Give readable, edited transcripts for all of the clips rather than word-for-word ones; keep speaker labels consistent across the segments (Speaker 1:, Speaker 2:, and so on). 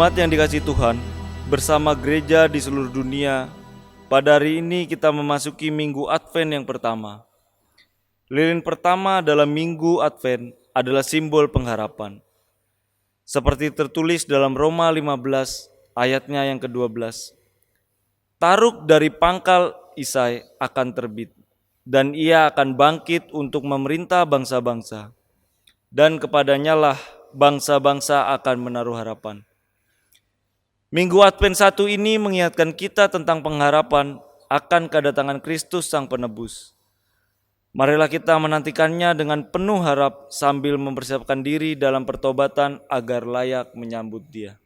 Speaker 1: Jemaat yang dikasihi Tuhan, bersama gereja di seluruh dunia, pada hari ini kita memasuki Minggu Advent yang pertama. Lilin pertama dalam Minggu Advent adalah simbol pengharapan. Seperti tertulis dalam Roma 15 ayatnya yang ke-12. Taruk dari pangkal Isai akan terbit, dan ia akan bangkit untuk memerintah bangsa-bangsa. Dan kepadanya lah bangsa-bangsa akan menaruh harapan. Minggu Advent 1 ini mengingatkan kita tentang pengharapan akan kedatangan Kristus Sang Penebus. Marilah kita menantikannya dengan penuh harap sambil mempersiapkan diri dalam pertobatan agar layak menyambut Dia.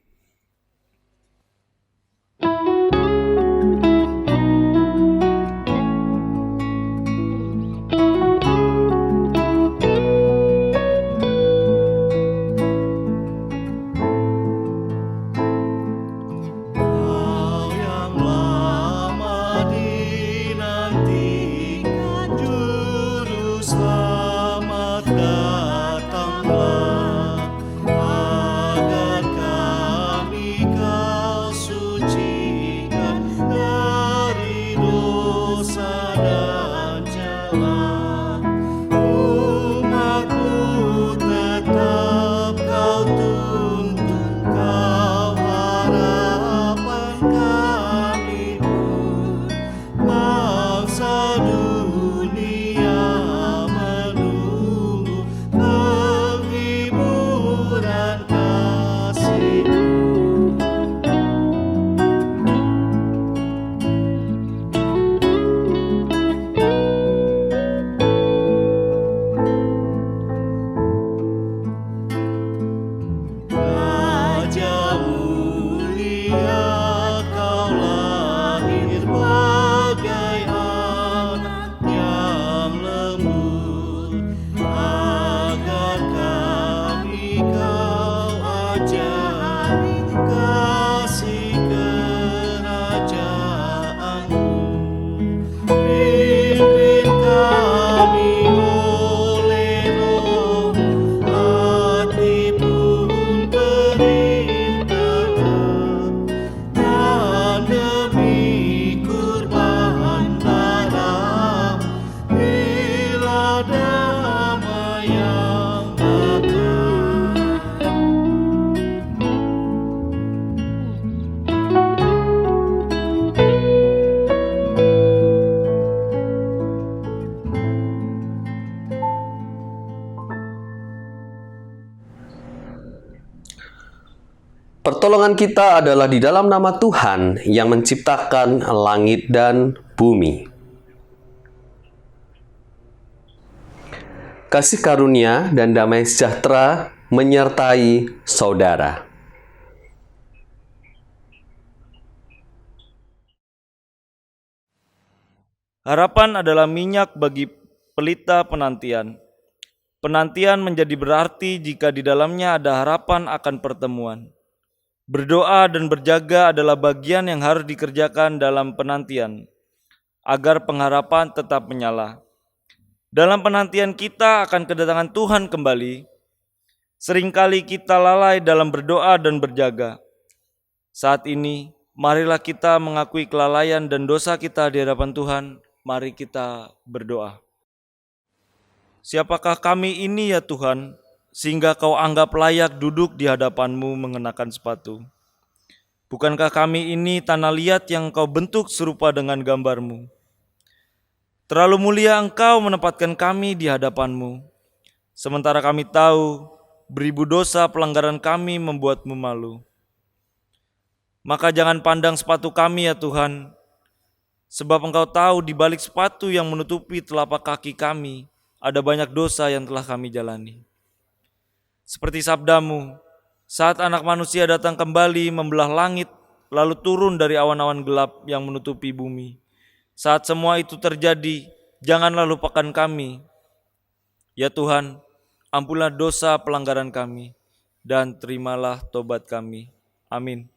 Speaker 2: Pertolongan kita adalah di dalam nama Tuhan yang menciptakan langit dan bumi. Kasih karunia dan damai sejahtera menyertai saudara.
Speaker 1: Harapan adalah minyak bagi pelita penantian. Penantian menjadi berarti jika di dalamnya ada harapan akan pertemuan. Berdoa dan berjaga adalah bagian yang harus dikerjakan dalam penantian, agar pengharapan tetap menyala. Dalam penantian kita akan kedatangan Tuhan kembali, seringkali kita lalai dalam berdoa dan berjaga. Saat ini, marilah kita mengakui kelalaian dan dosa kita di hadapan Tuhan. Mari kita berdoa. Siapakah kami ini ya Tuhan, sehingga Kau anggap layak duduk di hadapan-Mu mengenakan sepatu? Bukankah kami ini tanah liat yang Kau bentuk serupa dengan gambar-Mu? Terlalu mulia Engkau menempatkan kami di hadapan-Mu. Sementara kami tahu, beribu dosa pelanggaran kami membuat-Mu malu. Maka jangan pandang sepatu kami ya Tuhan, sebab Engkau tahu di balik sepatu yang menutupi telapak kaki kami, ada banyak dosa yang telah kami jalani. Seperti sabda-Mu, saat Anak Manusia datang kembali membelah langit, lalu turun dari awan-awan gelap yang menutupi bumi. Saat semua itu terjadi, janganlah lupakan kami. Ya Tuhan, ampunlah dosa pelanggaran kami, dan terimalah tobat kami. Amin.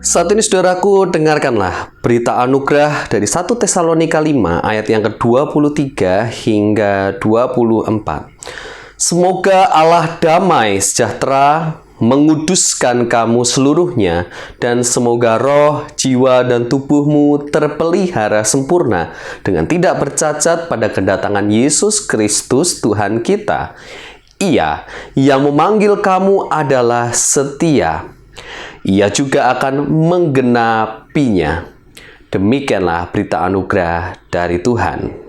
Speaker 2: Saat ini saudaraku, dengarkanlah berita anugerah dari 1 Tesalonika 5 ayat yang ke-23 hingga 24. Semoga Allah damai sejahtera menguduskan kamu seluruhnya, dan semoga roh, jiwa, dan tubuhmu terpelihara sempurna dengan tidak bercacat pada kedatangan Yesus Kristus Tuhan kita. Ia yang memanggil kamu adalah setia. Ia juga akan menggenapinya. Demikianlah berita anugerah dari Tuhan.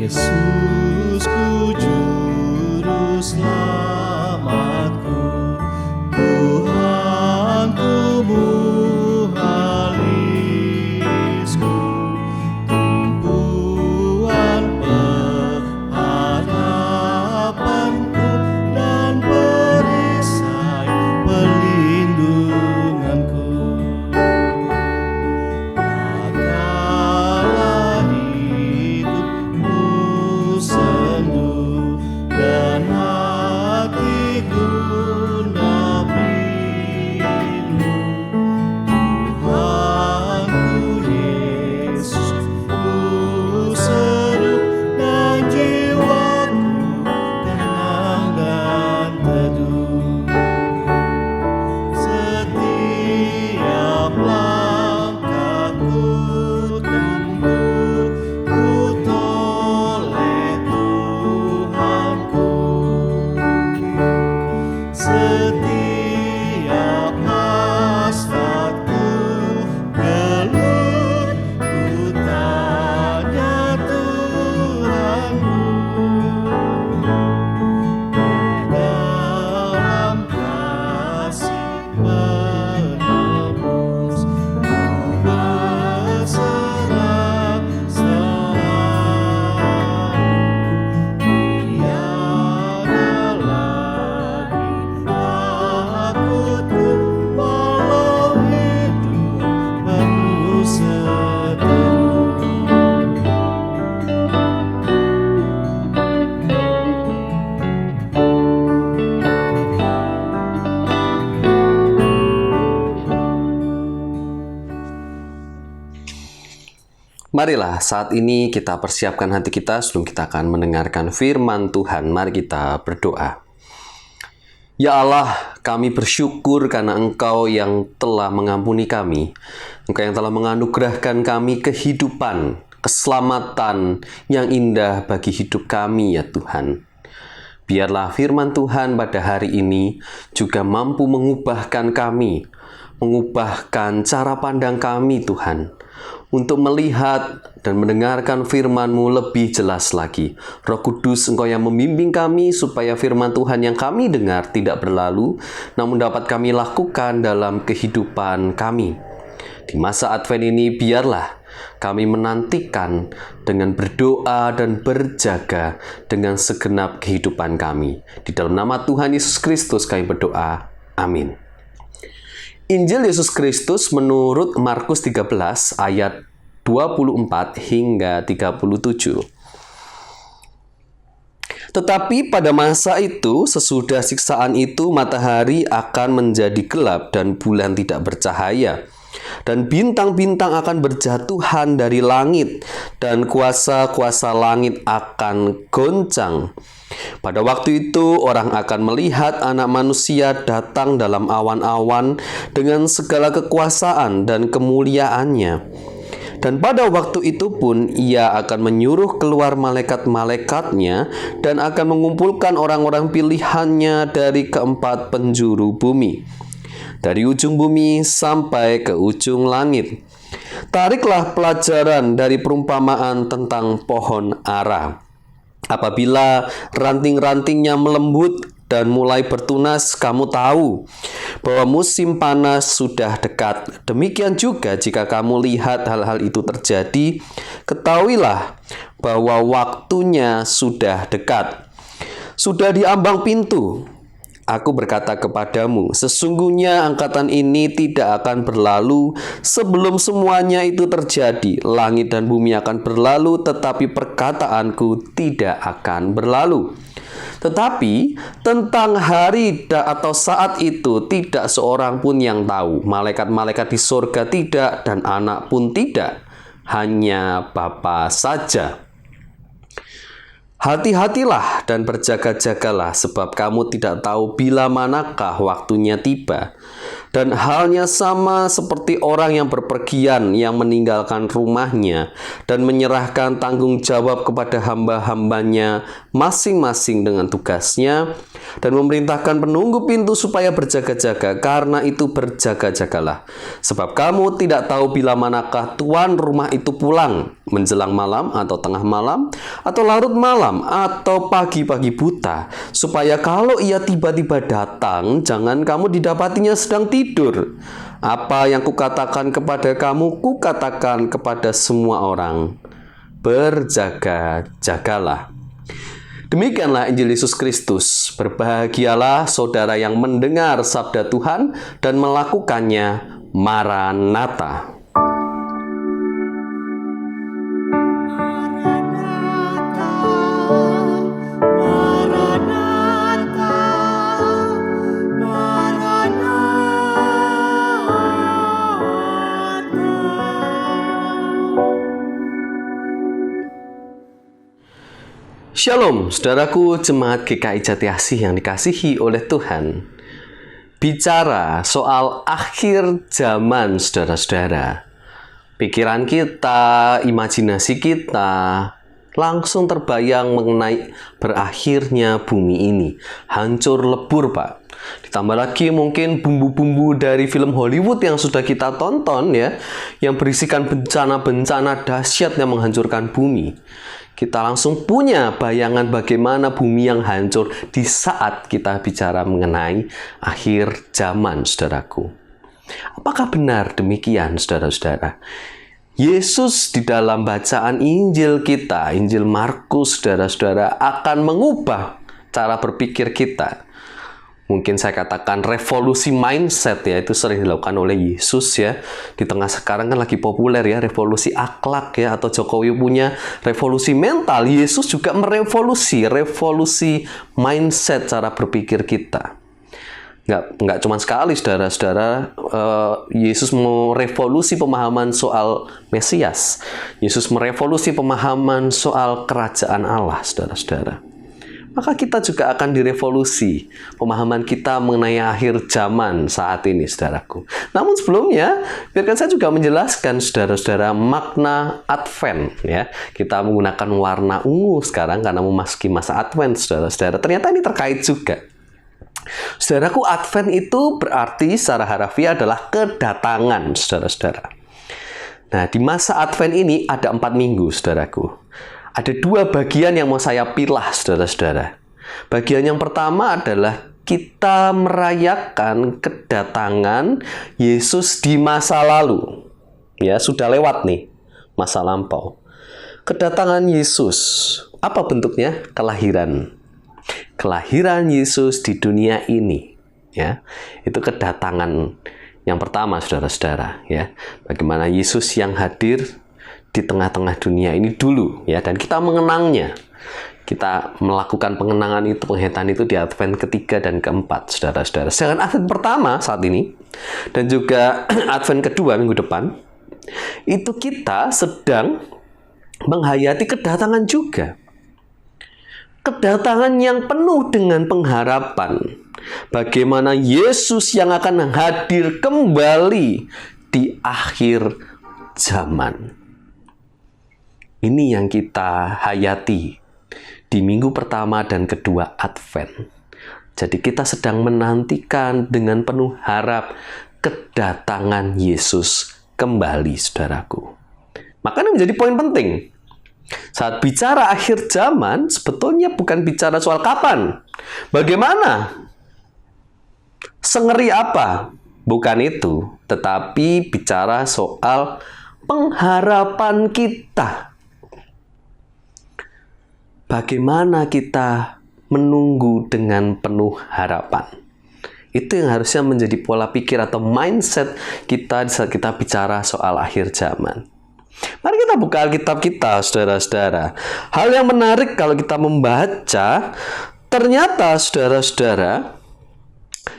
Speaker 3: Yesusku juru selamatku, Tuhanku muhalisku, tumpuan pengharapanku dan perisai pelindunganku. Tagalah hidupku sendu dan hatiku nabimu, Tuhanku Yesus ku seru dan jiwaku tenang dan teduh. Setiap langkahku tempuh, ku toleh Tuhanku. Setiap hasratku gelut, ku tanya Tuhanku. Dalam kasih penebus, ku berserah selalu. Tiada lagi takutku, walau hidup penuh seteru.
Speaker 2: Marilah saat ini kita persiapkan hati kita sebelum kita akan mendengarkan firman Tuhan. Mari kita berdoa. Ya Allah, kami bersyukur karena Engkau yang telah mengampuni kami. Engkau yang telah menganugerahkan kami kehidupan, keselamatan yang indah bagi hidup kami ya Tuhan. Biarlah firman Tuhan pada hari ini juga mampu mengubahkan kami, mengubahkan cara pandang kami Tuhan, untuk melihat dan mendengarkan firman-Mu lebih jelas lagi. Roh Kudus, Engkau yang membimbing kami supaya firman Tuhan yang kami dengar tidak berlalu, namun dapat kami lakukan dalam kehidupan kami. Di masa Advent ini, biarlah kami menantikan dengan berdoa dan berjaga dengan segenap kehidupan kami. Di dalam nama Tuhan Yesus Kristus kami berdoa. Amin. Injil Yesus Kristus menurut Markus 13 ayat 24 hingga 37. Tetapi pada masa itu, sesudah siksaan itu, matahari akan menjadi gelap dan bulan tidak bercahaya. Dan bintang-bintang akan berjatuhan dari langit, dan kuasa-kuasa langit akan goncang. Pada waktu itu orang akan melihat Anak Manusia datang dalam awan-awan dengan segala kekuasaan dan kemuliaannya. Dan pada waktu itu pun Ia akan menyuruh keluar malaikat-malaikatnya dan akan mengumpulkan orang-orang pilihannya dari keempat penjuru bumi, dari ujung bumi sampai ke ujung langit. Tariklah pelajaran dari perumpamaan tentang pohon ara. Apabila ranting-rantingnya melembut dan mulai bertunas, kamu tahu bahwa musim panas sudah dekat. Demikian juga jika kamu lihat hal-hal itu terjadi, ketahuilah bahwa waktunya sudah dekat. Sudah di ambang pintu. Aku berkata kepadamu, sesungguhnya angkatan ini tidak akan berlalu sebelum semuanya itu terjadi. Langit dan bumi akan berlalu, tetapi perkataanku tidak akan berlalu. Tetapi tentang hari atau saat itu tidak seorang pun yang tahu. Malaikat-malaikat di surga tidak, dan anak pun tidak. Hanya Bapa saja. Hati-hatilah dan berjaga-jagalah, sebab kamu tidak tahu bila manakah waktunya tiba. Dan halnya sama seperti orang yang berpergian, yang meninggalkan rumahnya dan menyerahkan tanggung jawab kepada hamba-hambanya masing-masing dengan tugasnya, dan memerintahkan penunggu pintu supaya berjaga-jaga. Karena itu berjaga-jagalah, sebab kamu tidak tahu bila manakah tuan rumah itu pulang, menjelang malam atau tengah malam atau larut malam atau pagi-pagi buta, supaya kalau ia tiba-tiba datang, jangan kamu didapatinya sedang tidur. Apa yang kukatakan kepada kamu, kukatakan kepada semua orang, berjaga-jagalah. Demikianlah Injil Yesus Kristus. Berbahagialah saudara yang mendengar sabda Tuhan dan melakukannya. Maranatha. Shalom, saudaraku jemaat GKI Jati Asih yang dikasihi oleh Tuhan. Bicara soal akhir zaman, saudara-saudara. Pikiran kita, imajinasi kita langsung terbayang mengenai berakhirnya bumi ini. Hancur lebur, Pak. Ditambah lagi mungkin bumbu-bumbu dari film Hollywood yang sudah kita tonton ya, yang berisikan bencana-bencana dahsyat yang menghancurkan bumi. Kita langsung punya bayangan bagaimana bumi yang hancur di saat kita bicara mengenai akhir zaman, saudaraku. Apakah benar demikian, saudara-saudara? Yesus di dalam bacaan Injil kita, Injil Markus, saudara-saudara, akan mengubah cara berpikir kita. Mungkin saya katakan revolusi mindset ya, itu sering dilakukan oleh Yesus ya. Di tengah sekarang kan lagi populer ya, revolusi akhlak ya, atau Jokowi punya revolusi mental. Yesus juga revolusi mindset cara berpikir kita. Nggak cuma sekali, saudara-saudara. Yesus merevolusi pemahaman soal Mesias. Yesus merevolusi pemahaman soal kerajaan Allah, saudara-saudara. Maka kita juga akan direvolusi pemahaman kita mengenai akhir zaman saat ini, saudaraku. Namun sebelumnya, biarkan saya juga menjelaskan, saudara-saudara, makna Advent ya. Kita menggunakan warna ungu sekarang karena memasuki masa Advent, saudara-saudara. Ternyata ini terkait juga. Saudaraku, Advent itu berarti secara harafiah adalah kedatangan, saudara-saudara. Nah, di masa Advent ini ada 4 minggu, saudaraku. Ada 2 bagian yang mau saya pilah, saudara-saudara. Bagian yang pertama adalah kita merayakan kedatangan Yesus di masa lalu. Ya, sudah lewat nih, masa lampau. Kedatangan Yesus, apa bentuknya? Kelahiran. Kelahiran Yesus di dunia ini. Ya, itu kedatangan yang pertama, saudara-saudara. Ya, bagaimana Yesus yang hadir di tengah-tengah dunia ini dulu ya, dan kita mengenangnya. Kita melakukan pengenangan itu, penghayatan itu di Advent ketiga dan keempat, saudara-saudara. Sedangkan Advent pertama saat ini dan juga Advent kedua minggu depan itu kita sedang menghayati kedatangan juga. Kedatangan yang penuh dengan pengharapan. Bagaimana Yesus yang akan hadir kembali di akhir zaman. Ini yang kita hayati di minggu pertama dan kedua Advent. Jadi kita sedang menantikan dengan penuh harap kedatangan Yesus kembali, saudaraku. Maka ini menjadi poin penting. Saat bicara akhir zaman, sebetulnya bukan bicara soal kapan, bagaimana, sengeri apa, bukan itu. Tetapi bicara soal pengharapan kita. Bagaimana kita menunggu dengan penuh harapan. Itu yang harusnya menjadi pola pikir atau mindset kita saat kita bicara soal akhir zaman. Mari kita buka Alkitab kita, saudara-saudara. Hal yang menarik kalau kita membaca, ternyata saudara-saudara,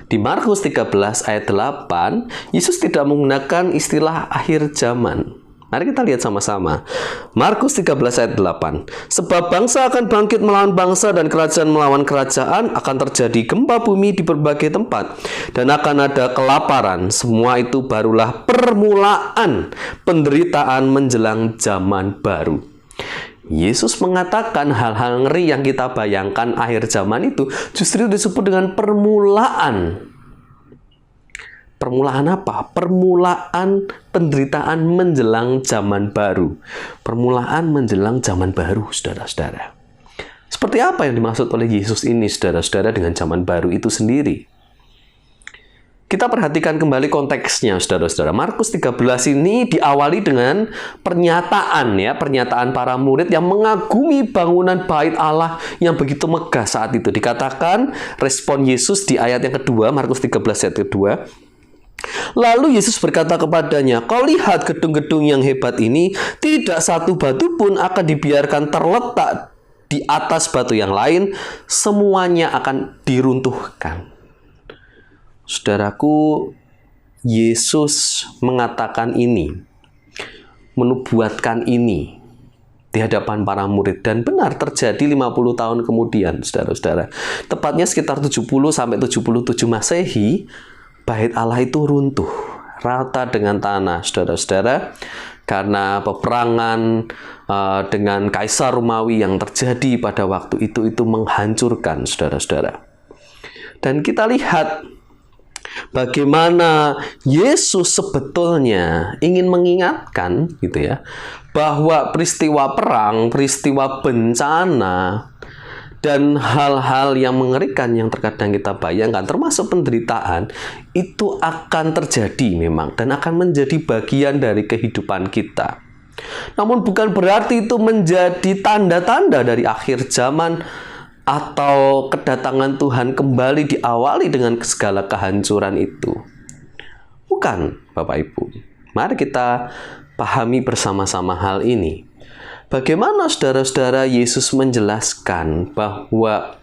Speaker 2: di Markus 13 ayat 8, Yesus tidak menggunakan istilah akhir zaman. Mari kita lihat sama-sama. Markus 13 ayat 8. Sebab bangsa akan bangkit melawan bangsa dan kerajaan melawan kerajaan, akan terjadi gempa bumi di berbagai tempat, dan akan ada kelaparan. Semua itu barulah permulaan penderitaan menjelang zaman baru. Yesus mengatakan hal-hal ngeri yang kita bayangkan akhir zaman itu justru disebut dengan permulaan. Permulaan apa? Permulaan penderitaan menjelang zaman baru. Permulaan menjelang zaman baru, saudara-saudara. Seperti apa yang dimaksud oleh Yesus ini, saudara-saudara, dengan zaman baru itu sendiri? Kita perhatikan kembali konteksnya, saudara-saudara. Markus 13 ini diawali dengan pernyataan para murid yang mengagumi bangunan bait Allah yang begitu megah saat itu. Dikatakan respon Yesus di ayat yang kedua, Markus 13 ayat kedua. Lalu Yesus berkata kepadanya, "Kau lihat gedung-gedung yang hebat ini, tidak satu batu pun akan dibiarkan terletak di atas batu yang lain, semuanya akan diruntuhkan." Saudaraku, Yesus mengatakan ini, menubuatkan ini di hadapan para murid, dan benar terjadi 50 tahun kemudian, saudara-saudara. Tepatnya sekitar 70 sampai 77 Masehi, Bait Allah itu runtuh rata dengan tanah, saudara-saudara, karena peperangan dengan Kaisar Romawi yang terjadi pada waktu itu menghancurkan, saudara-saudara. Dan kita lihat bagaimana Yesus sebetulnya ingin mengingatkan bahwa peristiwa perang, peristiwa bencana, dan hal-hal yang mengerikan yang terkadang kita bayangkan, termasuk penderitaan, itu akan terjadi memang, dan akan menjadi bagian dari kehidupan kita. Namun bukan berarti itu menjadi tanda-tanda dari akhir zaman, atau kedatangan Tuhan kembali diawali dengan segala kehancuran itu. Bukan, Bapak Ibu. Mari kita pahami bersama-sama hal ini. Bagaimana saudara-saudara Yesus menjelaskan bahwa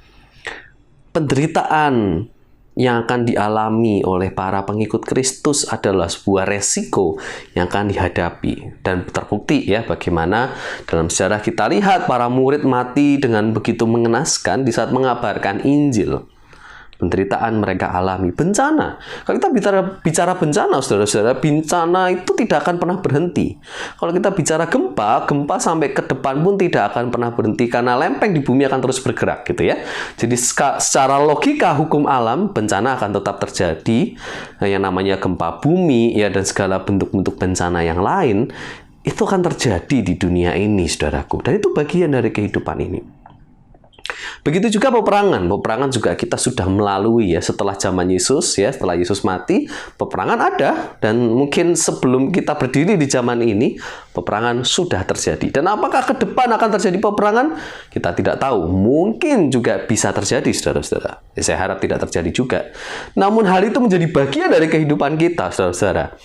Speaker 2: penderitaan yang akan dialami oleh para pengikut Kristus adalah sebuah resiko yang akan dihadapi. Dan terbukti bagaimana dalam sejarah kita lihat para murid mati dengan begitu mengenaskan di saat mengabarkan Injil. Penderitaan mereka alami, bencana. Kalau kita bicara bencana, saudara-saudara, bencana itu tidak akan pernah berhenti. Kalau kita bicara gempa sampai ke depan pun tidak akan pernah berhenti, karena lempeng di bumi akan terus bergerak, Jadi secara logika hukum alam, bencana akan tetap terjadi. Yang namanya gempa bumi, dan segala bentuk-bentuk bencana yang lain, itu akan terjadi di dunia ini, saudaraku. Dan itu bagian dari kehidupan ini. Begitu juga peperangan. Peperangan juga kita sudah melalui setelah zaman Yesus, setelah Yesus mati, peperangan ada, dan mungkin sebelum kita berdiri di zaman ini, peperangan sudah terjadi. Dan apakah ke depan akan terjadi peperangan? Kita tidak tahu. Mungkin juga bisa terjadi, saudara-saudara. Saya harap tidak terjadi juga. Namun hal itu menjadi bagian dari kehidupan kita, saudara-saudara.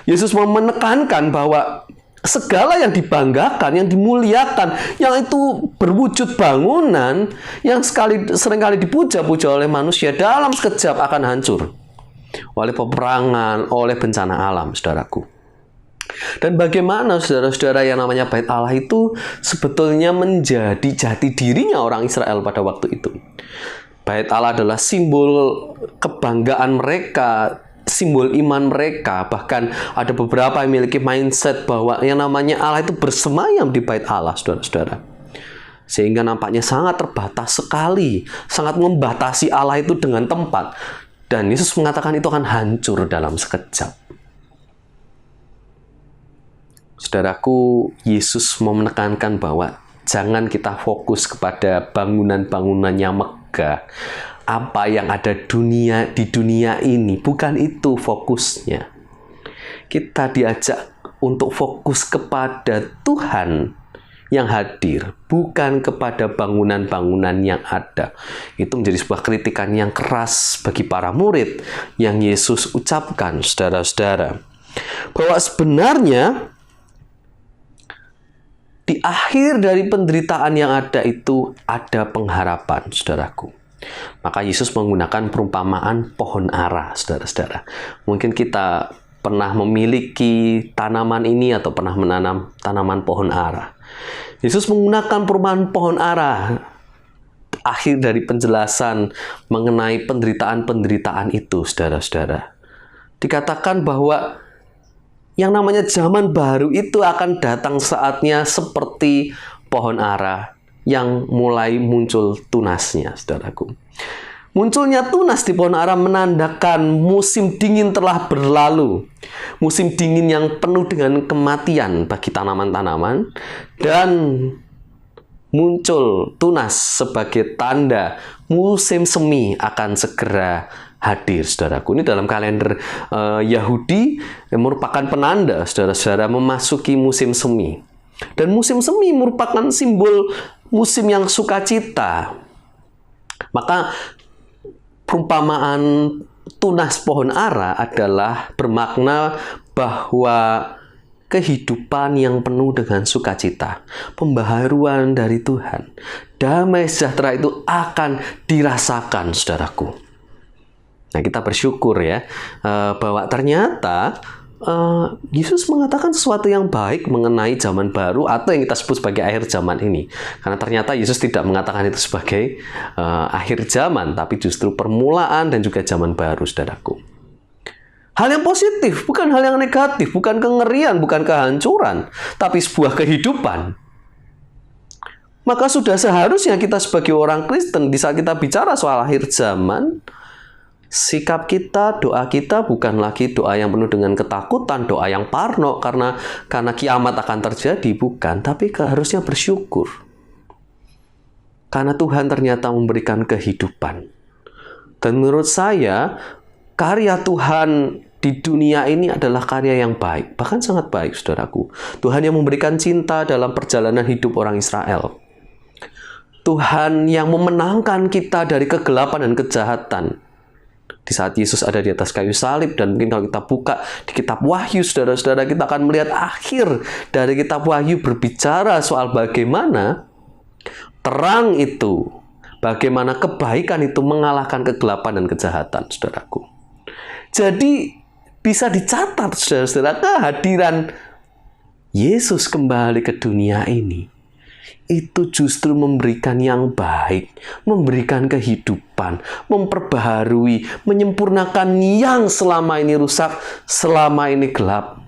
Speaker 2: Yesus mau menekankan bahwa segala yang dibanggakan, yang dimuliakan, yang itu berwujud bangunan, yang seringkali dipuja-puja oleh manusia, dalam sekejap akan hancur oleh peperangan, oleh bencana alam, saudaraku. Dan bagaimana saudara-saudara yang namanya Bait Allah itu sebetulnya menjadi jati dirinya orang Israel pada waktu itu. Bait Allah adalah simbol kebanggaan mereka, simbol iman mereka. Bahkan ada beberapa yang memiliki mindset bahwa yang namanya Allah itu bersemayam di bait Allah, saudara-saudara. Sehingga nampaknya sangat terbatas sekali, sangat membatasi Allah itu dengan tempat. Dan Yesus mengatakan itu akan hancur dalam sekejap. Saudaraku, Yesus mau menekankan bahwa jangan kita fokus kepada bangunan-bangunan yang megah, apa yang ada di dunia ini. Bukan itu fokusnya. Kita diajak untuk fokus kepada Tuhan, yang hadir, bukan kepada bangunan-bangunan yang ada. Itu menjadi sebuah kritikan yang keras bagi para murid yang Yesus ucapkan, saudara-saudara. Bahwa sebenarnya di akhir dari penderitaan yang ada itu ada pengharapan, saudaraku. Maka Yesus menggunakan perumpamaan pohon ara, saudara-saudara. Mungkin kita pernah memiliki tanaman ini atau pernah menanam tanaman pohon ara. Yesus menggunakan perumpamaan pohon ara akhir dari penjelasan mengenai penderitaan-penderitaan itu, saudara-saudara. Dikatakan bahwa yang namanya zaman baru itu akan datang saatnya seperti pohon ara yang mulai muncul tunasnya, saudaraku. Munculnya tunas di pohon ara menandakan musim dingin telah berlalu. Musim dingin yang penuh dengan kematian bagi tanaman-tanaman. Dan muncul tunas sebagai tanda musim semi akan segera hadir, saudaraku. Ini dalam kalender Yahudi merupakan penanda, saudara-saudara, memasuki musim semi. Dan musim semi merupakan simbol musim yang sukacita. Maka perumpamaan tunas pohon ara adalah bermakna bahwa kehidupan yang penuh dengan sukacita, pembaharuan dari Tuhan, damai sejahtera itu akan dirasakan, saudaraku. Nah, kita bersyukur ya bahwa ternyata Yesus mengatakan sesuatu yang baik mengenai zaman baru atau yang kita sebut sebagai akhir zaman ini. Karena ternyata Yesus tidak mengatakan itu sebagai akhir zaman, tapi justru permulaan dan juga zaman baru, saudaraku. Hal yang positif, bukan hal yang negatif, bukan kengerian, bukan kehancuran, tapi sebuah kehidupan. Maka sudah seharusnya kita sebagai orang Kristen, di saat kita bicara soal akhir zaman, sikap kita, doa kita bukan lagi doa yang penuh dengan ketakutan, doa yang parno karena kiamat akan terjadi, bukan, tapi harusnya bersyukur. Karena Tuhan ternyata memberikan kehidupan. Dan menurut saya, karya Tuhan di dunia ini adalah karya yang baik, bahkan sangat baik, saudaraku. Tuhan yang memberikan cinta dalam perjalanan hidup orang Israel. Tuhan yang memenangkan kita dari kegelapan dan kejahatan. Di saat Yesus ada di atas kayu salib, dan mungkin kalau kita buka di kitab Wahyu, saudara-saudara, kita akan melihat akhir dari kitab Wahyu berbicara soal bagaimana terang itu, bagaimana kebaikan itu mengalahkan kegelapan dan kejahatan, saudaraku. Jadi bisa dicatat, saudara-saudara, kehadiran Yesus kembali ke dunia ini itu justru memberikan yang baik, memberikan kehidupan, memperbaharui, menyempurnakan yang selama ini rusak, selama ini gelap,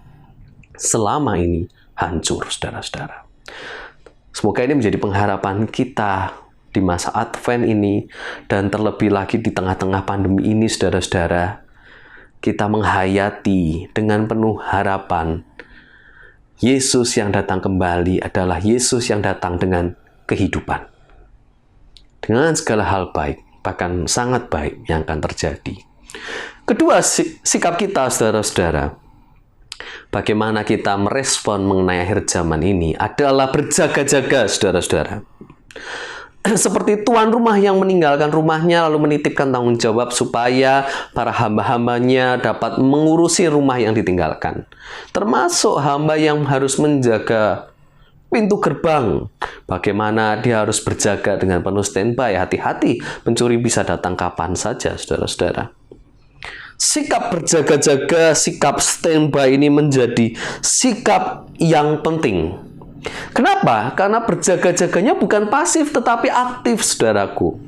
Speaker 2: selama ini hancur, saudara-saudara. Semoga ini menjadi pengharapan kita di masa Advent ini, dan terlebih lagi di tengah-tengah pandemi ini, saudara-saudara, kita menghayati dengan penuh harapan Yesus yang datang kembali adalah Yesus yang datang dengan kehidupan. Dengan segala hal baik, bahkan sangat baik yang akan terjadi. Kedua, sikap kita, saudara-saudara, bagaimana kita merespon mengenai akhir zaman ini adalah berjaga-jaga, saudara-saudara. Seperti tuan rumah yang meninggalkan rumahnya lalu menitipkan tanggung jawab supaya para hamba-hambanya dapat mengurusi rumah yang ditinggalkan. Termasuk hamba yang harus menjaga pintu gerbang. Bagaimana dia harus berjaga dengan penuh standby, hati-hati, pencuri bisa datang kapan saja, saudara-saudara. Sikap berjaga-jaga, sikap standby ini menjadi sikap yang penting. Kenapa? Karena berjaga-jaganya bukan pasif tetapi aktif, saudaraku.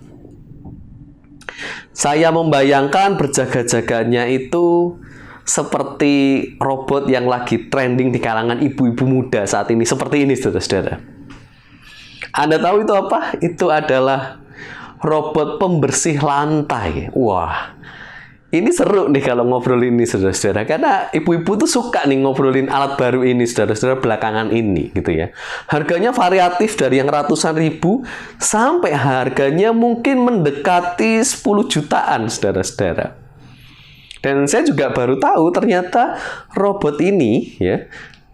Speaker 2: Saya membayangkan berjaga-jaganya itu seperti robot yang lagi trending di kalangan ibu-ibu muda saat ini. Seperti ini, saudara-saudara. Anda tahu itu apa? Itu adalah robot pembersih lantai. Wah, ini seru nih kalau ngobrolin ini, saudara-saudara. Karena ibu-ibu tuh suka nih ngobrolin alat baru ini, saudara-saudara, belakangan ini, gitu ya. Harganya variatif dari yang ratusan ribu sampai harganya mungkin mendekati 10 jutaan, saudara-saudara. Dan saya juga baru tahu ternyata robot ini ya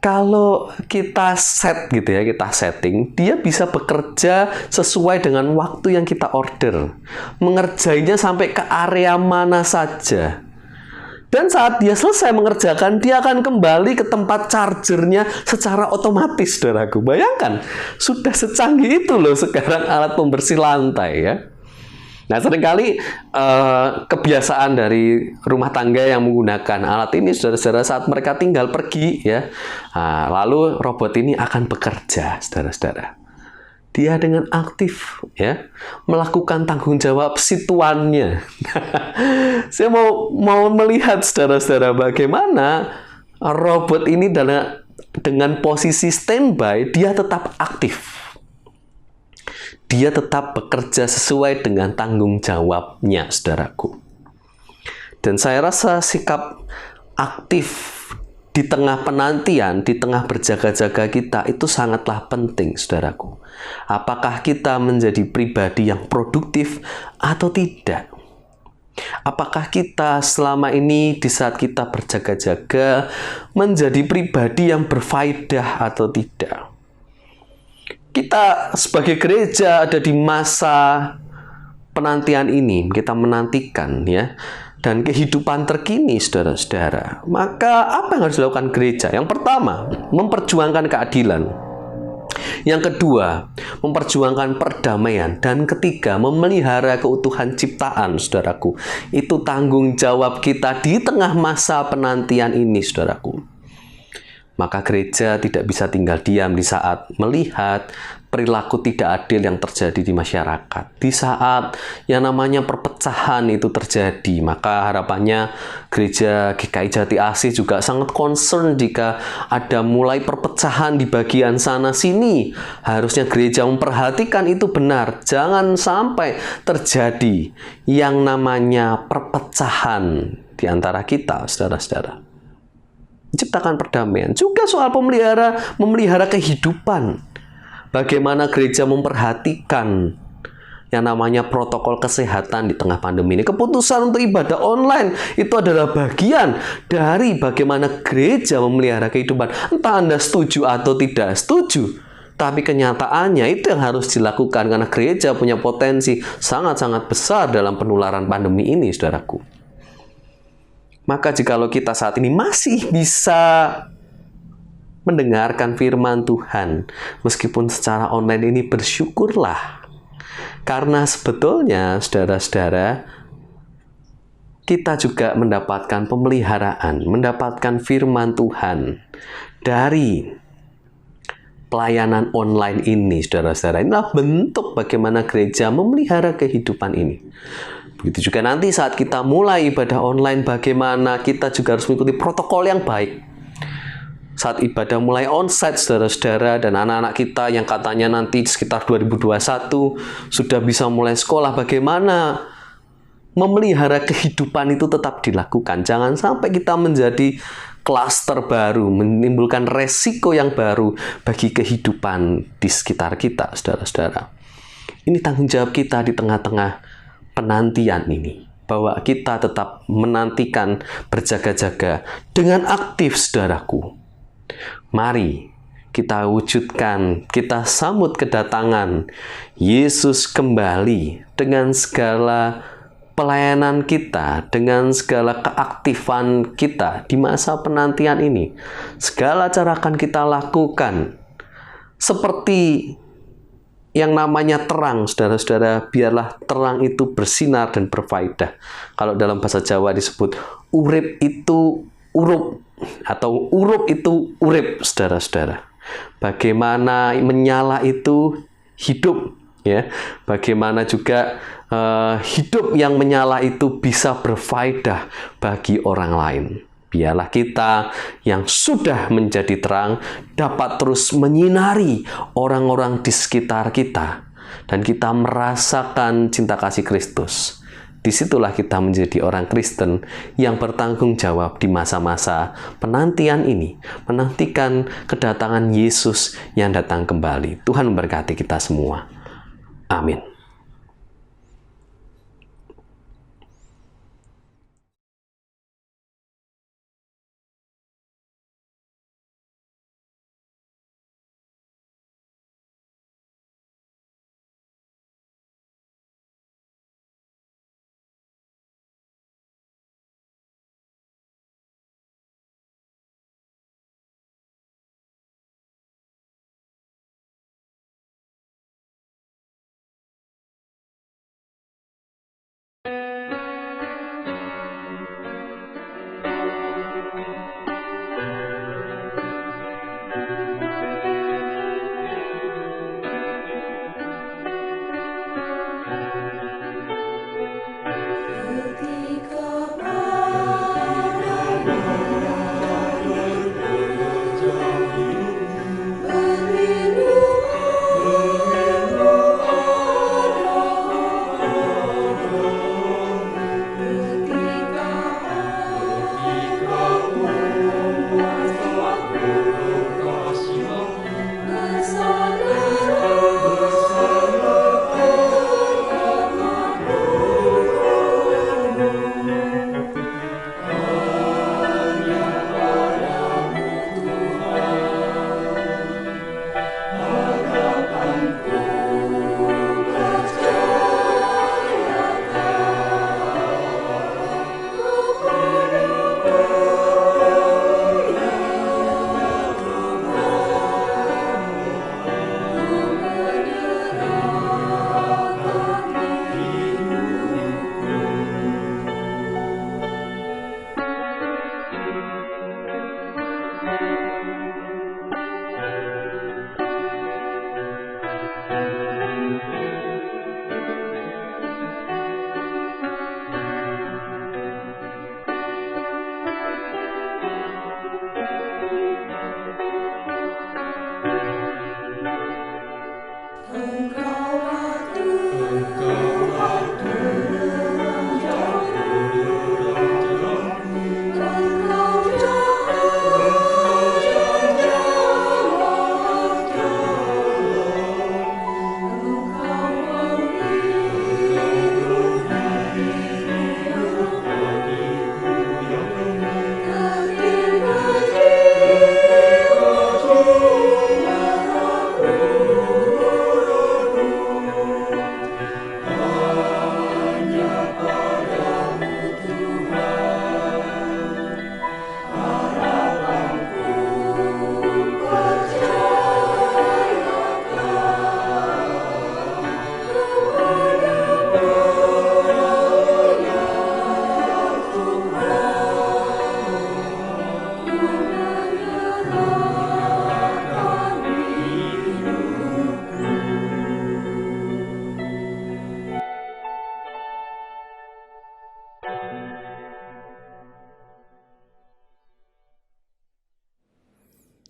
Speaker 2: kalau kita set gitu ya, kita setting, dia bisa bekerja sesuai dengan waktu yang kita order. Mengerjainya sampai ke area mana saja. Dan saat dia selesai mengerjakan, dia akan kembali ke tempat chargernya secara otomatis, saudaraku. Bayangkan, sudah secanggih itu loh sekarang alat pembersih lantai ya. Nah, seringkali kebiasaan dari rumah tangga yang menggunakan alat ini, saudara-saudara, saat mereka tinggal pergi ya, lalu robot ini akan bekerja, saudara-saudara. Dia dengan aktif ya melakukan tanggung jawab si tuannya. Saya mau melihat, saudara-saudara, bagaimana robot ini dengan posisi standby dia tetap aktif. Dia tetap bekerja sesuai dengan tanggung jawabnya, saudaraku. Dan saya rasa sikap aktif di tengah penantian, di tengah berjaga-jaga kita itu sangatlah penting, saudaraku. Apakah kita menjadi pribadi yang produktif atau tidak? Apakah kita selama ini di saat kita berjaga-jaga menjadi pribadi yang berfaedah atau tidak? Kita sebagai gereja ada di masa penantian ini, kita menantikan ya, dan kehidupan terkini, saudara-saudara. Maka apa yang harus dilakukan gereja? Yang pertama, memperjuangkan keadilan. Yang kedua, memperjuangkan perdamaian. Dan ketiga, memelihara keutuhan ciptaan, saudaraku. Itu tanggung jawab kita di tengah masa penantian ini, saudaraku. Maka gereja tidak bisa tinggal diam di saat melihat perilaku tidak adil yang terjadi di masyarakat. Di saat yang namanya perpecahan itu terjadi, maka harapannya gereja GKI Jati Asih juga sangat concern jika ada mulai perpecahan di bagian sana-sini. Harusnya gereja memperhatikan itu benar. Jangan sampai terjadi yang namanya perpecahan di antara kita, saudara-saudara. Menciptakan perdamaian. Juga soal memelihara kehidupan. Bagaimana gereja memperhatikan yang namanya protokol kesehatan di tengah pandemi ini. Keputusan untuk ibadah online itu adalah bagian dari bagaimana gereja memelihara kehidupan. Entah Anda setuju atau tidak setuju, tapi kenyataannya itu yang harus dilakukan karena gereja punya potensi sangat-sangat besar dalam penularan pandemi ini, saudaraku. Maka jikalau kita saat ini masih bisa mendengarkan firman Tuhan, meskipun secara online ini, bersyukurlah. Karena sebetulnya, saudara-saudara, kita juga mendapatkan pemeliharaan, mendapatkan firman Tuhan dari pelayanan online ini, saudara-saudara. Inilah bentuk bagaimana gereja memelihara kehidupan ini. Begitu juga nanti saat kita mulai ibadah online, bagaimana kita juga harus mengikuti protokol yang baik. Saat ibadah mulai onsite, saudara-saudara, dan anak-anak kita yang katanya nanti sekitar 2021 sudah bisa mulai sekolah, bagaimana memelihara kehidupan itu tetap dilakukan. Jangan sampai kita menjadi klaster baru, menimbulkan resiko yang baru bagi kehidupan di sekitar kita, saudara-saudara. Ini tanggung jawab kita di tengah-tengah penantian ini, bahwa kita tetap menantikan, berjaga-jaga dengan aktif, saudaraku. Mari kita wujudkan, kita sambut kedatangan Yesus kembali dengan segala pelayanan kita, dengan segala keaktifan kita di masa penantian ini. Segala cara akan kita lakukan seperti yang namanya terang, saudara-saudara. Biarlah terang itu bersinar dan berfaedah. Kalau dalam bahasa Jawa disebut urip itu urup, atau urup itu urip, saudara-saudara. Bagaimana menyala itu hidup, ya. Bagaimana juga hidup yang menyala itu bisa berfaedah bagi orang lain. Biarlah kita yang sudah menjadi terang dapat terus menyinari orang-orang di sekitar kita. Dan kita merasakan cinta kasih Kristus. Disitulah kita menjadi orang Kristen yang bertanggung jawab di masa-masa penantian ini. Menantikan kedatangan Yesus yang datang kembali. Tuhan memberkati kita semua. Amin.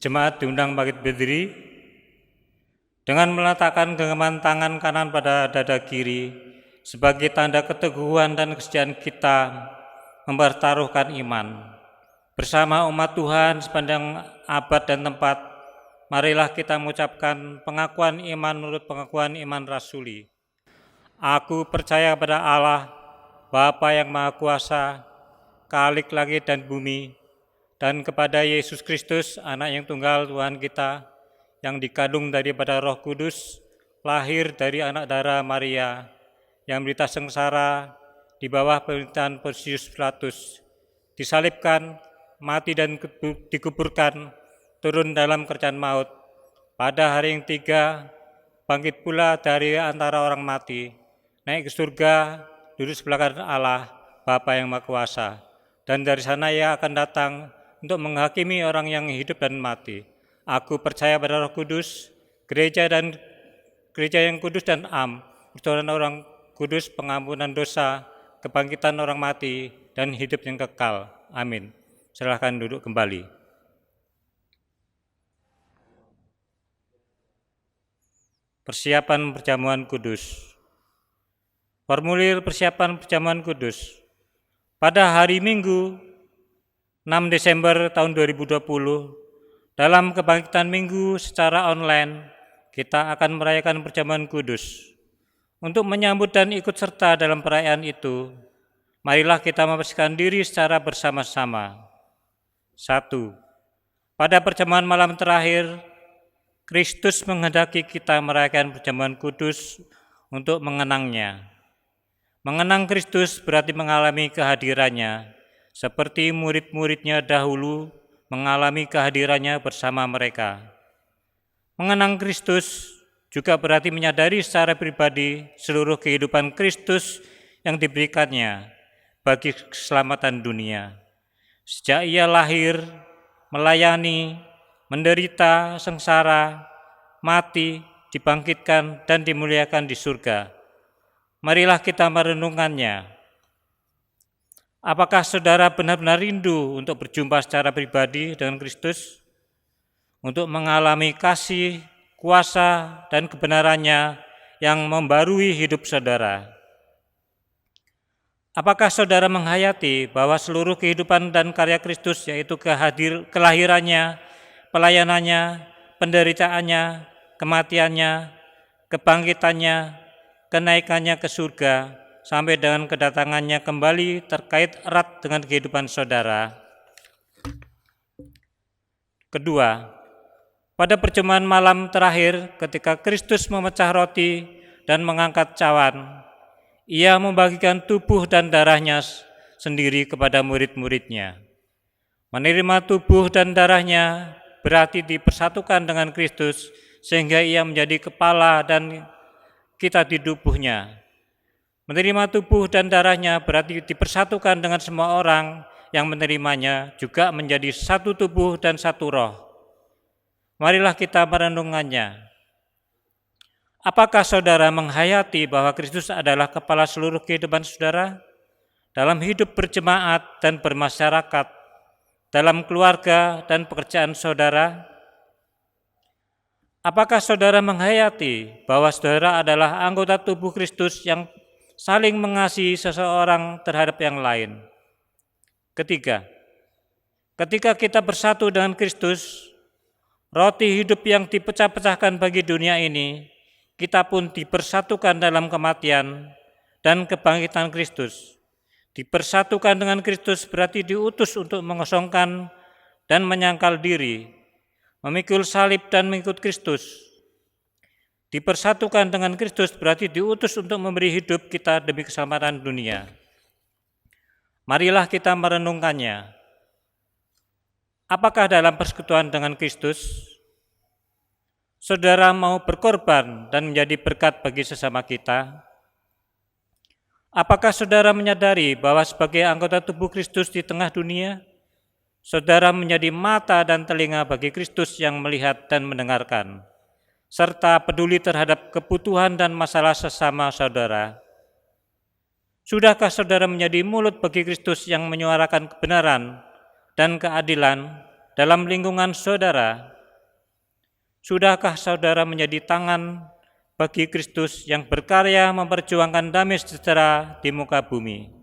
Speaker 4: Jemaat diundang bangkit berdiri dengan meletakkan genggaman tangan kanan pada dada kiri sebagai tanda keteguhan dan kesetiaan kita mempertaruhkan iman. Bersama umat Tuhan sepanjang abad dan tempat, marilah kita mengucapkan pengakuan iman menurut pengakuan iman rasuli. Aku percaya pada Allah, Bapa yang Maha Kuasa, Khalik langit dan bumi, dan kepada Yesus Kristus, Anak yang tunggal Tuhan kita, yang dikandung daripada Roh Kudus, lahir dari anak darah Maria, yang menderita sengsara di bawah pemerintahan Pontius Pilatus, disalibkan, mati dan dikuburkan, turun dalam kerjaan maut. Pada hari yang ketiga, bangkit pula dari antara orang mati, naik ke surga, duduk sebelah kanan Allah, Bapa yang Maha Kuasa. Dan dari sana Ia akan datang untuk menghakimi orang yang hidup dan mati. Aku percaya pada Roh Kudus, gereja yang kudus dan am, persaudaraan orang kudus, pengampunan dosa, kebangkitan orang mati, dan hidup yang kekal. Amin. Silahkan duduk kembali. Persiapan perjamuan kudus. Formulir persiapan perjamuan kudus. Pada hari Minggu 6 Desember tahun 2020, dalam kebangkitan Minggu secara online, kita akan merayakan perjamuan kudus. Untuk menyambut dan ikut serta dalam perayaan itu, marilah kita membersihkan diri secara bersama-sama. 1. Pada perjamuan malam terakhir, Kristus menghendaki kita merayakan perjamuan kudus untuk mengenangnya. Mengenang Kristus berarti mengalami kehadirannya, seperti murid-muridnya dahulu mengalami kehadirannya bersama mereka. Mengenang Kristus juga berarti menyadari secara pribadi seluruh kehidupan Kristus yang diberikannya bagi keselamatan dunia. Sejak Ia lahir, melayani, menderita, sengsara, mati, dibangkitkan, dan dimuliakan di surga. Marilah kita merenungkannya. Apakah saudara benar-benar rindu untuk berjumpa secara pribadi dengan Kristus? Untuk mengalami kasih, kuasa, dan kebenarannya yang membarui hidup saudara? Apakah saudara menghayati bahwa seluruh kehidupan dan karya Kristus, yaitu kelahirannya, pelayanannya, penderitaannya, kematiannya, kebangkitannya, kenaikannya ke surga, sampai dengan kedatangannya kembali terkait erat dengan kehidupan saudara? Kedua, pada perjamuan malam terakhir ketika Kristus memecah roti dan mengangkat cawan, Ia membagikan tubuh dan darahnya sendiri kepada murid-muridnya. Menerima tubuh dan darahnya berarti dipersatukan dengan Kristus sehingga Ia menjadi kepala dan kita di tubuhnya. Menerima tubuh dan darahnya berarti dipersatukan dengan semua orang yang menerimanya juga menjadi satu tubuh dan satu roh. Marilah kita merenungkannya. Apakah saudara menghayati bahwa Kristus adalah kepala seluruh kehidupan saudara? Dalam hidup berjemaat dan bermasyarakat, dalam keluarga dan pekerjaan saudara? Apakah saudara menghayati bahwa saudara adalah anggota tubuh Kristus yang saling mengasihi seseorang terhadap yang lain? Ketiga, ketika kita bersatu dengan Kristus, roti hidup yang dipecah-pecahkan bagi dunia ini, kita pun dipersatukan dalam kematian dan kebangkitan Kristus. Dipersatukan dengan Kristus berarti diutus untuk mengosongkan dan menyangkal diri, memikul salib dan mengikut Kristus. Dipersatukan dengan Kristus berarti diutus untuk memberi hidup kita demi keselamatan dunia. Marilah kita merenungkannya. Apakah dalam persekutuan dengan Kristus, saudara mau berkorban dan menjadi berkat bagi sesama kita? Apakah saudara menyadari bahwa sebagai anggota tubuh Kristus di tengah dunia, saudara menjadi mata dan telinga bagi Kristus yang melihat dan mendengarkan, serta peduli terhadap kebutuhan dan masalah sesama saudara? Sudahkah saudara menjadi mulut bagi Kristus yang menyuarakan kebenaran dan keadilan dalam lingkungan saudara, Sudahkah saudara menjadi tangan bagi Kristus yang berkarya memperjuangkan damai sejahtera di muka bumi?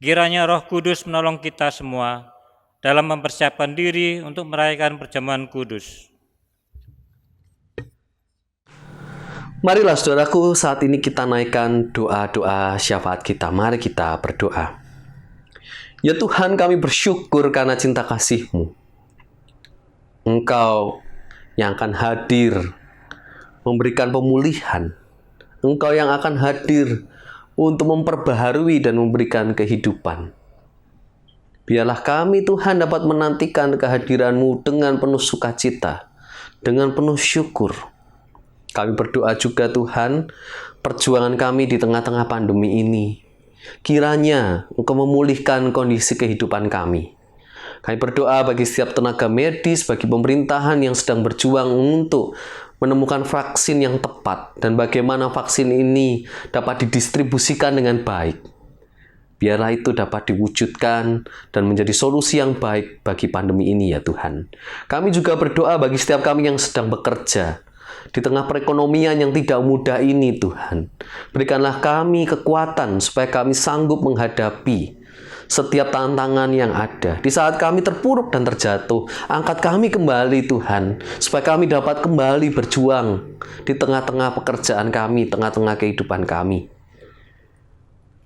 Speaker 4: Kiranya Roh Kudus menolong kita semua dalam mempersiapkan diri untuk merayakan perjamuan kudus.
Speaker 2: Marilah saudaraku, saat ini kita naikkan doa-doa syafaat kita. Mari kita berdoa. Ya Tuhan, kami bersyukur karena cinta kasih-Mu. Engkau yang akan hadir memberikan pemulihan. Engkau yang akan hadir untuk memperbaharui dan memberikan kehidupan. Biarlah kami Tuhan dapat menantikan kehadiran-Mu dengan penuh sukacita, dengan penuh syukur. Kami berdoa juga Tuhan, perjuangan kami di tengah-tengah pandemi ini, kiranya Engkau memulihkan kondisi kehidupan kami. Kami berdoa bagi setiap tenaga medis, bagi pemerintahan yang sedang berjuang untuk menemukan vaksin yang tepat, dan bagaimana vaksin ini dapat didistribusikan dengan baik. Biarlah itu dapat diwujudkan dan menjadi solusi yang baik bagi pandemi ini ya Tuhan. Kami juga berdoa bagi setiap kami yang sedang bekerja di tengah perekonomian yang tidak mudah ini Tuhan. Berikanlah kami kekuatan supaya kami sanggup menghadapi setiap tantangan yang ada. Di saat kami terpuruk dan terjatuh, angkat kami kembali Tuhan, supaya kami dapat kembali berjuang di tengah-tengah pekerjaan kami, tengah-tengah kehidupan kami.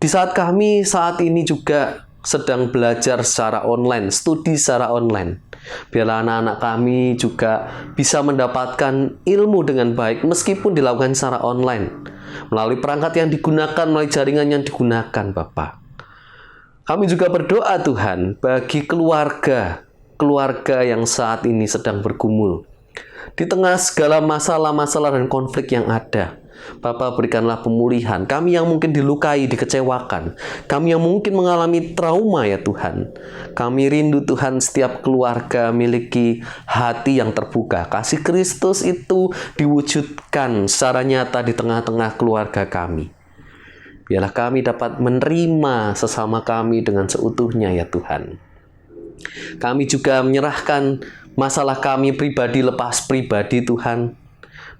Speaker 2: Di saat kami saat ini juga sedang belajar secara online, studi secara online, biarlah anak-anak kami juga bisa mendapatkan ilmu dengan baik meskipun dilakukan secara online, melalui perangkat yang digunakan, melalui jaringan yang digunakan Bapa. Kami juga berdoa Tuhan bagi keluarga yang saat ini sedang bergumul di tengah segala masalah-masalah dan konflik yang ada. Bapa, berikanlah pemulihan. Kami yang mungkin dilukai, dikecewakan, kami yang mungkin mengalami trauma ya Tuhan. Kami rindu Tuhan setiap keluarga memiliki hati yang terbuka. Kasih Kristus itu diwujudkan secara nyata di tengah-tengah keluarga kami. Biarlah kami dapat menerima sesama kami dengan seutuhnya ya Tuhan. Kami juga menyerahkan masalah kami pribadi lepas pribadi Tuhan.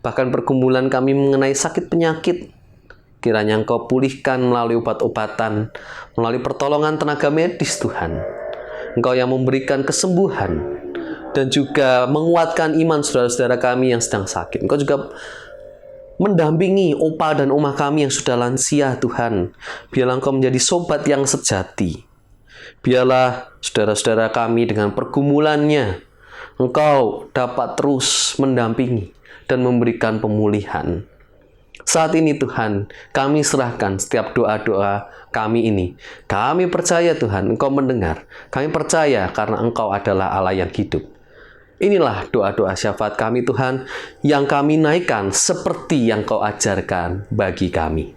Speaker 2: Bahkan pergumulan kami mengenai sakit penyakit, kiranya Engkau pulihkan melalui obat-obatan, melalui pertolongan tenaga medis Tuhan. Engkau yang memberikan kesembuhan dan juga menguatkan iman saudara-saudara kami yang sedang sakit. Engkau juga mendampingi opa dan oma kami yang sudah lansia Tuhan. Biarlah Engkau menjadi sobat yang sejati. Biarlah saudara-saudara kami dengan pergumulannya, Engkau dapat terus mendampingi dan memberikan pemulihan. Saat ini Tuhan, kami serahkan setiap doa-doa kami ini. Kami percaya Tuhan, Engkau mendengar. Kami percaya karena Engkau adalah Allah yang hidup. Inilah doa-doa syafaat kami Tuhan, yang kami naikkan seperti yang Kau ajarkan bagi kami.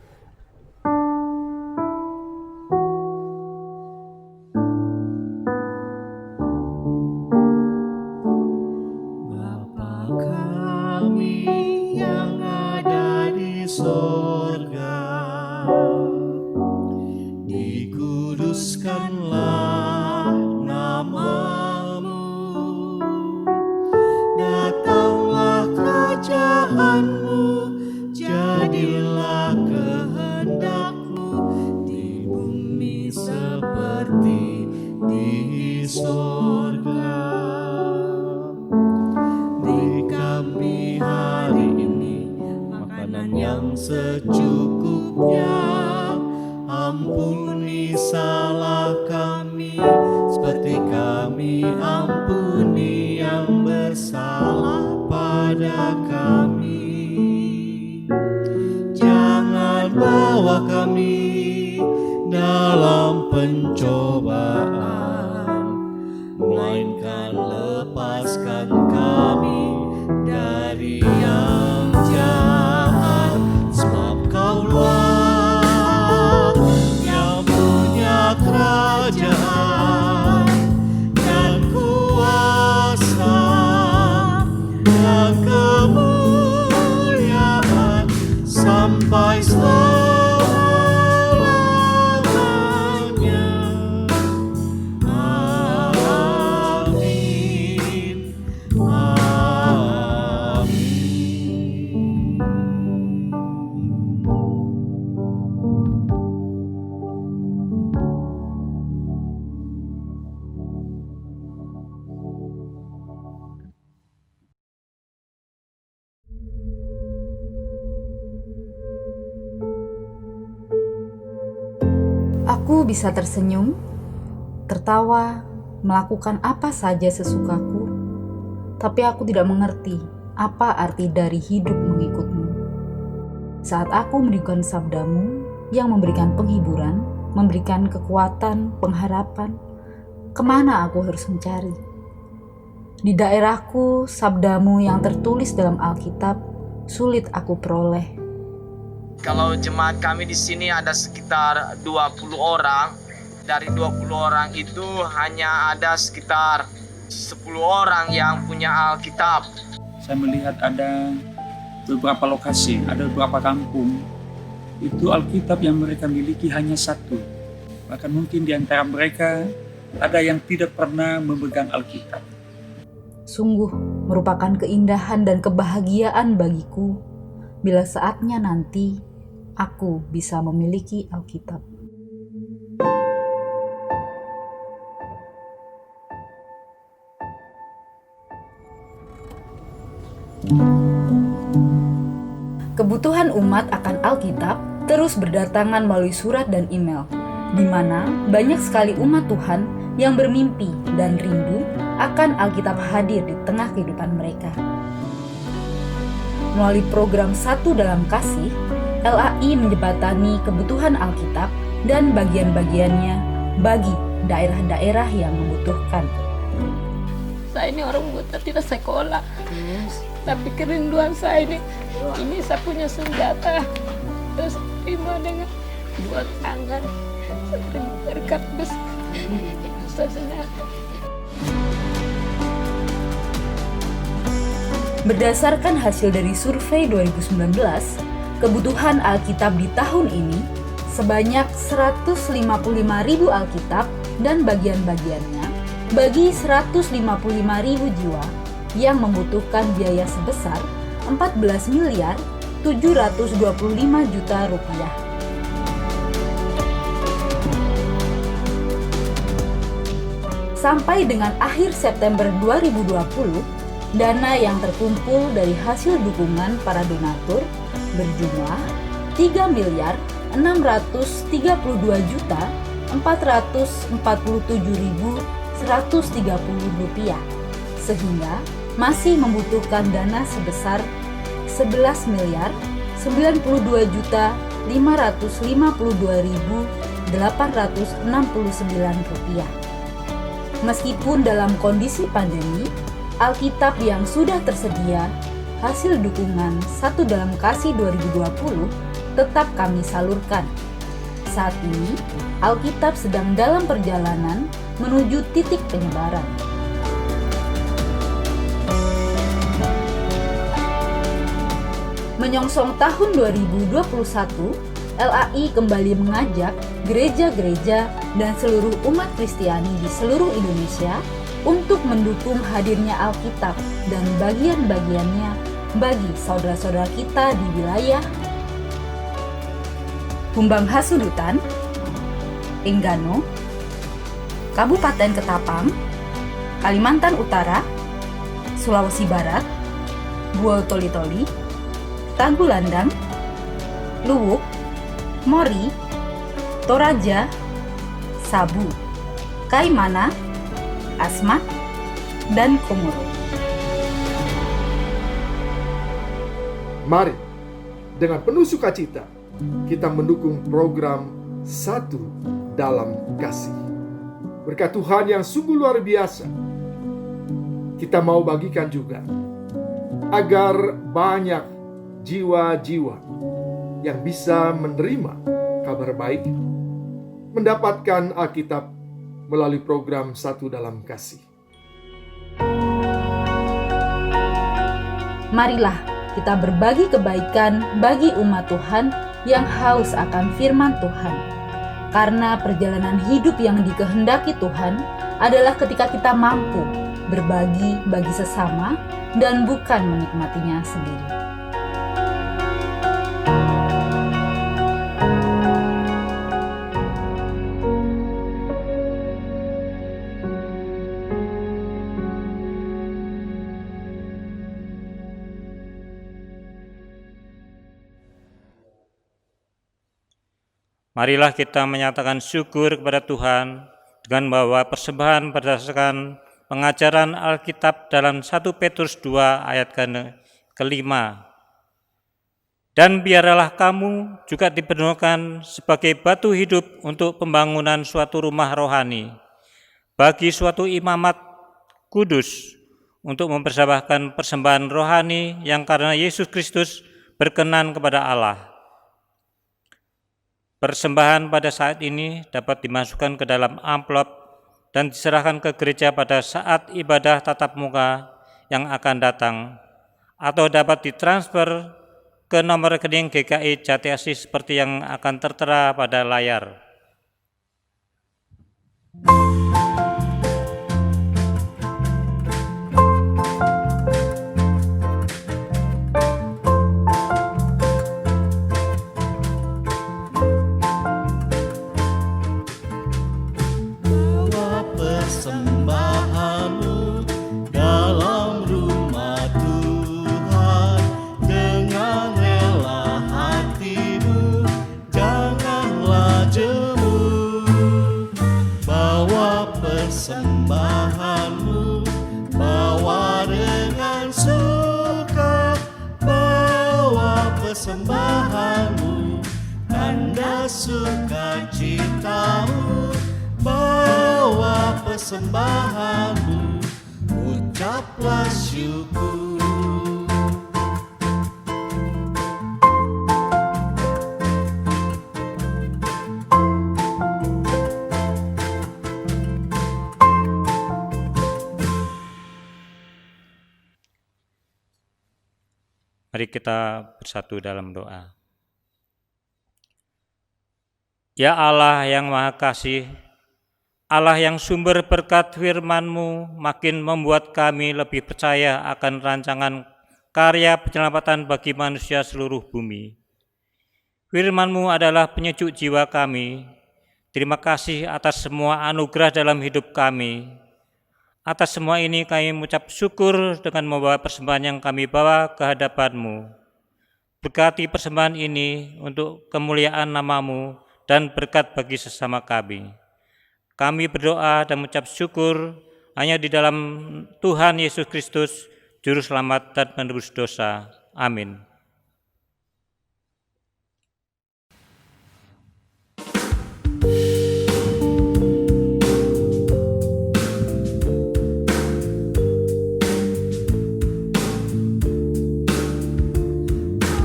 Speaker 3: Sorga, dikuduskanlah nama-Mu, datanglah kerajaan-Mu, jadilah kehendak-Mu di bumi seperti di sorga. Beri kami hari ini makanan yang secukupnya, ampuni salah kami seperti kami ampuni yang bersalah pada kami. Jangan bawa kami dalam pencobaan, melainkan lepaskan kami dari yang jahat. Sebab Kaulah yang punya kerajaan dan kuasa dan kemuliaan sampai selamanya. Amin. Amin.
Speaker 5: Aku bisa tersenyum, tertawa, melakukan apa saja sesukaku, tapi aku tidak mengerti apa arti dari hidup mengikutmu. Saat aku merindukan sabdamu yang memberikan penghiburan, memberikan kekuatan, pengharapan, kemana aku harus mencari? Di daerahku, sabdamu yang tertulis dalam Alkitab sulit aku peroleh.
Speaker 6: Kalau jemaat kami di sini ada sekitar 20 orang. Dari 20 orang itu hanya ada sekitar 10 orang yang punya Alkitab.
Speaker 7: Saya melihat ada beberapa lokasi, ada beberapa kampung. Itu Alkitab yang mereka miliki hanya satu. Bahkan mungkin di antara mereka ada yang tidak pernah memegang Alkitab.
Speaker 5: Sungguh merupakan keindahan dan kebahagiaan bagiku bila saatnya nanti aku bisa memiliki Alkitab. Kebutuhan umat akan Alkitab terus berdatangan melalui surat dan email, di mana banyak sekali umat Tuhan yang bermimpi dan rindu akan Alkitab hadir di tengah kehidupan mereka. Melalui program Satu Dalam Kasih, LAI menjembatani kebutuhan Alkitab dan bagian-bagiannya bagi daerah-daerah yang membutuhkan.
Speaker 8: Saya ini orang buta tidak sekolah, tapi kerinduan saya ini saya punya senjata, terus terima dengan dua tangan, saya berkat besar, saya.
Speaker 5: Berdasarkan hasil dari survei 2019, kebutuhan Alkitab di tahun ini sebanyak 155.000 Alkitab dan bagian-bagiannya bagi 155.000 jiwa yang membutuhkan biaya sebesar 14.725 juta rupiah. Sampai dengan akhir September 2020, dana yang terkumpul dari hasil dukungan para donatur berjumlah 3.603.447.130 rupiah, sehingga masih membutuhkan dana sebesar 11.992.552.869 rupiah. Meskipun dalam kondisi pandemi, Alkitab yang sudah tersedia, hasil dukungan Satu Dalam Kasih 2020 tetap kami salurkan. Saat ini, Alkitab sedang dalam perjalanan menuju titik penyebaran. Menyongsong tahun 2021, LAI kembali mengajak gereja-gereja dan seluruh umat Kristiani di seluruh Indonesia untuk mendukung hadirnya Alkitab dan bagian-bagiannya bagi saudara-saudara kita di wilayah Humbang Hasudutan, Enggano, Kabupaten Ketapang, Kalimantan Utara, Sulawesi Barat, Buol Toli-Toli, Tagulandang, Luwuk, Mori, Toraja, Sabu, Kaimana, Asmat, dan Komoro.
Speaker 9: Mari, dengan penuh sukacita, kita mendukung program Satu Dalam Kasih. Berkat Tuhan yang sungguh luar biasa, kita mau bagikan juga, agar banyak jiwa-jiwa yang bisa menerima kabar baik, mendapatkan Alkitab melalui program Satu Dalam Kasih.
Speaker 5: Marilah kita berbagi kebaikan bagi umat Tuhan yang haus akan firman Tuhan. Karena perjalanan hidup yang dikehendaki Tuhan adalah ketika kita mampu berbagi bagi sesama dan bukan menikmatinya sendiri.
Speaker 4: Marilah kita menyatakan syukur kepada Tuhan dengan membawa persembahan berdasarkan pengajaran Alkitab dalam 1 Petrus 2 ayat ke-5. Dan biarlah kamu juga dipenuhkan sebagai batu hidup untuk pembangunan suatu rumah rohani, bagi suatu imamat kudus, untuk mempersembahkan persembahan rohani yang karena Yesus Kristus berkenan kepada Allah. Persembahan pada saat ini dapat dimasukkan ke dalam amplop dan diserahkan ke gereja pada saat ibadah tatap muka yang akan datang, atau dapat ditransfer ke nomor rekening GKI Jati Asih seperti yang akan tertera pada layar.
Speaker 3: Bawa persembahanmu dalam rumah Tuhan dengan rela hatimu, janganlah jemu. Bawa persembahanmu, bawa dengan suka, bawa persembahanmu, tanda sukacitamu. Bawa persembahanmu, ucaplah syukur.
Speaker 4: Mari kita bersatu dalam doa. Ya Allah yang Maha Kasih, Allah yang sumber berkat firman-Mu makin membuat kami lebih percaya akan rancangan karya penyelamatan bagi manusia seluruh bumi. Firman-Mu adalah penyejuk jiwa kami. Terima kasih atas semua anugerah dalam hidup kami. Atas semua ini kami mengucap syukur dengan membawa persembahan yang kami bawa ke hadapan-Mu. Berkati persembahan ini untuk kemuliaan nama-Mu dan berkat bagi sesama kami. Kami berdoa dan mengucap syukur hanya di dalam Tuhan Yesus Kristus, Juru Selamat dan Penebus dosa. Amin.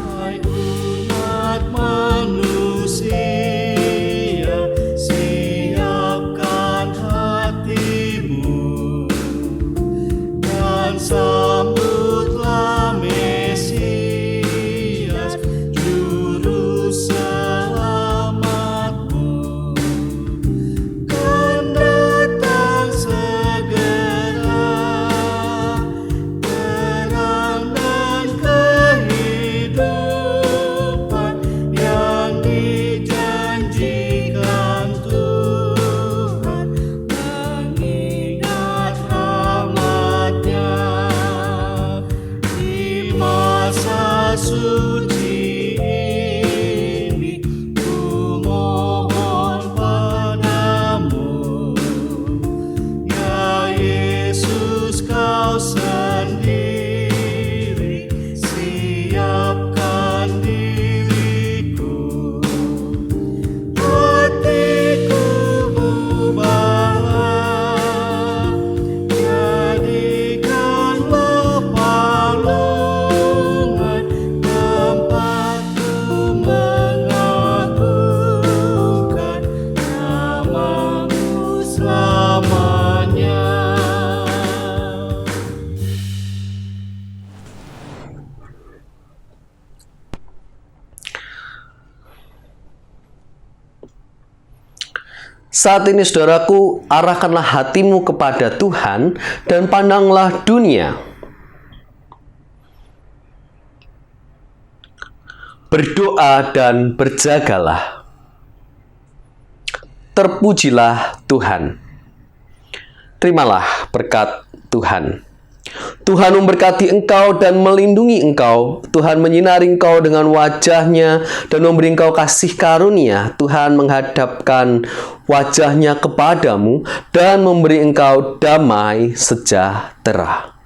Speaker 3: Hai umat manusia, siapkan hatimu dan sambutlah Mesias, Juru Selamatmu. Kan datang segera, terang dan kehidupan yang dijanjikan Tuhan, mengingat rahmat-Nya di masa suci ini. Ku mohon padamu, ya Yesus, Kau sendiri siapkan diriku. Hatiku ubahlah, jadikanlah palungan tempatku mengakukan nama-Mu selamanya.
Speaker 2: Saat ini saudaraku, arahkanlah hatimu kepada Tuhan dan pandanglah dunia. Berdoa dan berjagalah. Terpujilah Tuhan. Terimalah berkat Tuhan. Tuhan memberkati engkau dan melindungi engkau. Tuhan menyinari engkau dengan wajah-Nya dan memberi engkau kasih karunia. Tuhan menghadapkan wajah-Nya kepadamu dan memberi engkau damai sejahtera.